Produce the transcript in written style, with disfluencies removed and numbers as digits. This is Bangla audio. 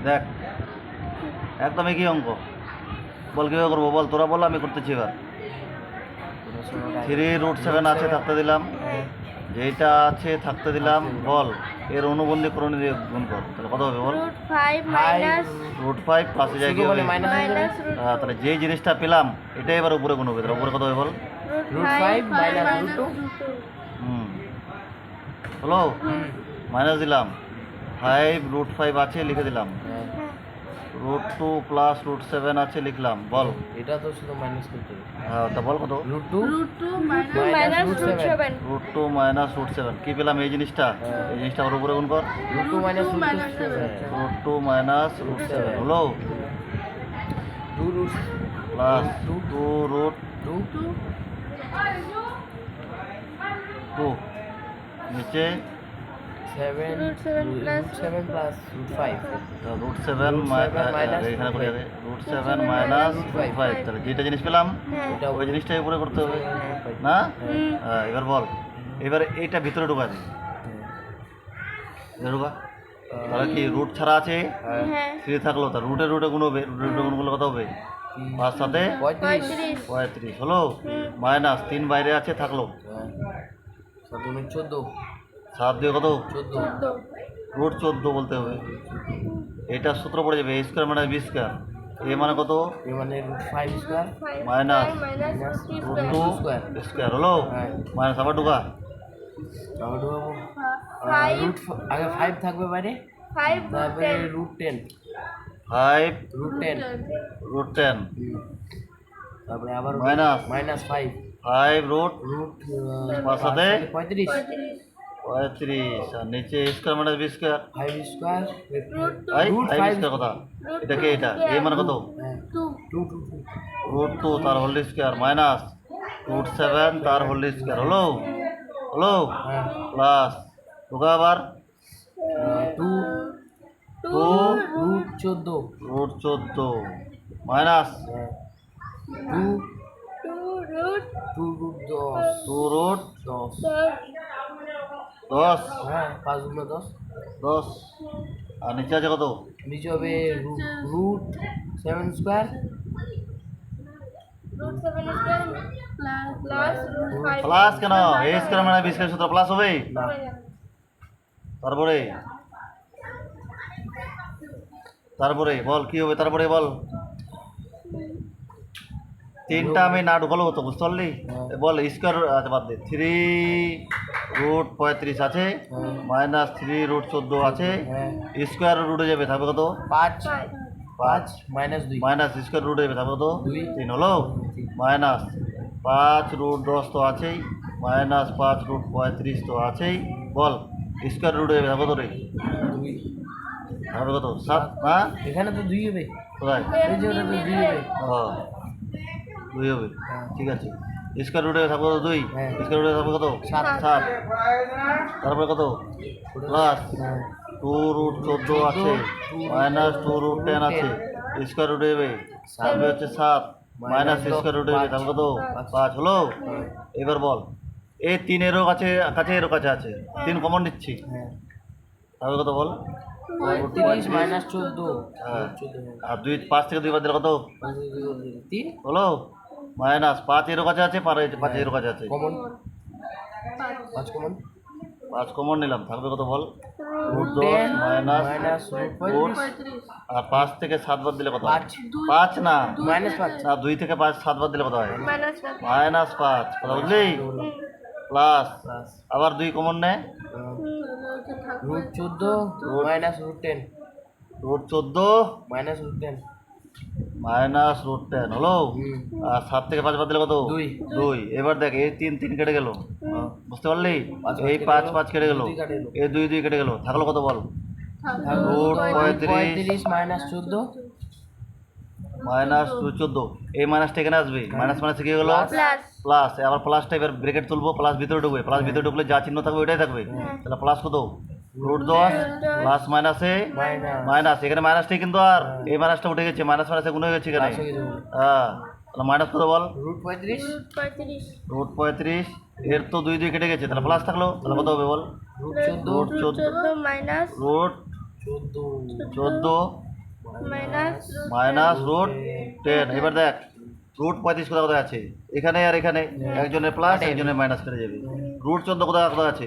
দেখ একদম একই অঙ্ক। বল কীভাবে করবো বল, তোরা বল, আমি করতেছি এবার। 3√7 আছে থাকতে দিলাম, যেইটা আছে থাকতে দিলাম, বল এর অনুবন্ধী করণী দিয়ে গুণ কর, তাহলে কত হবে বল? √5 প্লাসে যায় কি হবে? তাহলে যেই জিনিসটা পেলাম এটাই এবার উপরে গুণ হবে, তাহলে উপরে কত হবে বল? হুম হলো, মাইনাস দিলাম, 5√5 আছে লিখে দিলাম, √2 প্লাস √7 আছে লিখলাম, বল এটা তো শুধু মাইনাস করতে হবে। হ্যাঁ তা বল কত? √2 মাইনাস √7 কি পেলাম এই জিনিসটা, এই জিনিসটা আবার উপরে গুণ কর, √2 মাইনাস √2 মাইনাস √7 হলো, 2 প্লাস 2√2 নিচে 7 প্লাস √5 √7 এখানে করে যাবে, √7 মাইনাস √5, তাহলে যেটা জিনিস পেলাম ওই জিনিসটাই উপরে করতে হবে না? হ্যাঁ এবার বল, এবার এইটা ভিতরে ঢোকা দিই, ঢোকা, তাহলে কি রুট ছাড়া আছে 3 থাকলো, তার রুটে গুণ হবে, রুটে গুণ করলে কত হবে? 5 সাথে 35 হলো, মাইনাস 3 বাইরে আছে থাকলো, 14 7 দিয়ে কত? 14 √14 বলতে হবে, এটা সূত্র পড়ে যাবে a square minus b square, a মানে কত? এ মানে √5 স্কয়ার মাইনাস √2 স্কোয়ার হলো, মাইনাস আবার ঢোকা, আবার ঢোকাবো আগে 5 থাকবে বাইরে, তারপরে √10 5 √10 √10 তারপরে আবার মাইনাস -5 5 √, রুট 5 সাথে 35 35, আর নিচে a square minus b square, 5 square five square কথা, এটা কি এটা এ মানে কত? 2 √2 তার হোল স্কোয়ার মাইনাস √7 তার হোল স্কোয়ার হলো, হলো প্লাস ঢোকা আবার 2 √14 মাইনাস 2√10 হ্যাঁ 5 গুণ 10 আর নিচে আছে কত? নিচে হবে √7 স্কয়ার প্লাস কেন, এ স্কোয়ার মানে বি স্কোয়ার সূত্র প্লাস হবে, না তারপরে বল কি হবে, তারপরে বল, তিনটা আমি না ঢুকালো হতো, বুঝতে পারলি? বল স্কোয়ার, আচ্ছা বাদ দে, 3√35 আছে মাইনাস 3√14 আছে, স্কোয়ার রুটে যাবে থাকবে কত? 5 মাইনাস 2 মাইনাস স্কোয়ার রুটে যাবে থাকবে কত? 3 হলো, মাইনাস 5√10 তো আছেই, মাইনাস 5√35 তো আছেই, বল স্কোয়ার রুটে যাবে থাকবে কত রে? 2 থাকবে কত? 7 না? এখানে তো 2 হবে, কোথায়? এই যে ওটা তো 2 হবে, ও 2 হবে, ঠিক আছে, স্কোয়ার রুটে থাকবে কত? 2 স্কোয়ার রুটে থাকবে কত? 7 তারপরে কত? প্লাস 2√14 আছে মাইনাস 2√10 আছে, স্কোয়ার রুটে যাবে থাকবে হচ্ছে 7 মাইনাস স্কোয়ার রুটে যাবে থাকবে কত? 5 হলো, এবার বল এই 3 এরও কাছে এরও কাছে আছে, 3 কমন নিচ্ছি, তাহলে কত বল? 35 মাইনাস 14 হ্যাঁ, আর 5 থেকে 2 বাদ দিলে কত 3 হলো, মাইনাস 5 এরও কাছে আছে, 5 এরও কাছে আছে, কমন 5 কমন 5 কমন নিলাম, থাকবে কত বল? √10 মাইনাস √, আর 5 থেকে 7 বাদ দিলে কত? 5 না, -5 না 2 থেকে 7 বাদ দিলে কত হয়? -5, কথা বুঝলি? প্লাস আবার 2 কমন নে, √14 মাইনাস √10 √14 মাইনাস √10 মাইনাস √10 হলো, আর 7 থেকে 5 বাদ দিলে কত? 2। এবার দেখ এই 3 কেটে গেল, বুঝতে পারলি? এই 5 কেটে গেল, এই 2 কেটে গেল, থাকলো কত বল? √35 মাইনাস 14 মাইনাস 14, এই মাইনাসটা এখানে আসবে, মাইনাস মাইনাসে কি হলো? প্লাস, আবার প্লাসটা এবার ব্রেকেট তুলবো, প্লাস ভিতরে ঢুকবে, প্লাস ভিতরে ঢুকলে যা চিহ্ন থাকবে ওইটাই থাকবে, তাহলে প্লাস কত? √10 প্লাস মাইনাসে মাইনাস, এখানে মাইনাসটাই কিন্তু, আর এই মাইনাসটা উঠে গেছে, মাইনাস মাইনাসে গুণ হয়ে গেছে এখানে, হ্যাঁ তাহলে মাইনাস কত বল? √35 এর তো 2 কেটে গেছে, তাহলে প্লাস থাকলো, তাহলে কত হবে বল? √14 মাইনাস √14 মাইনাস রুট 10। এবার দেখ রুট 35 কোথায় কোথায় আছে, এখানে আর এখানে, একজনের প্লাস একজনের মাইনাস কেটে যাবে। রুট 14 কোথায় কোথায় আছে,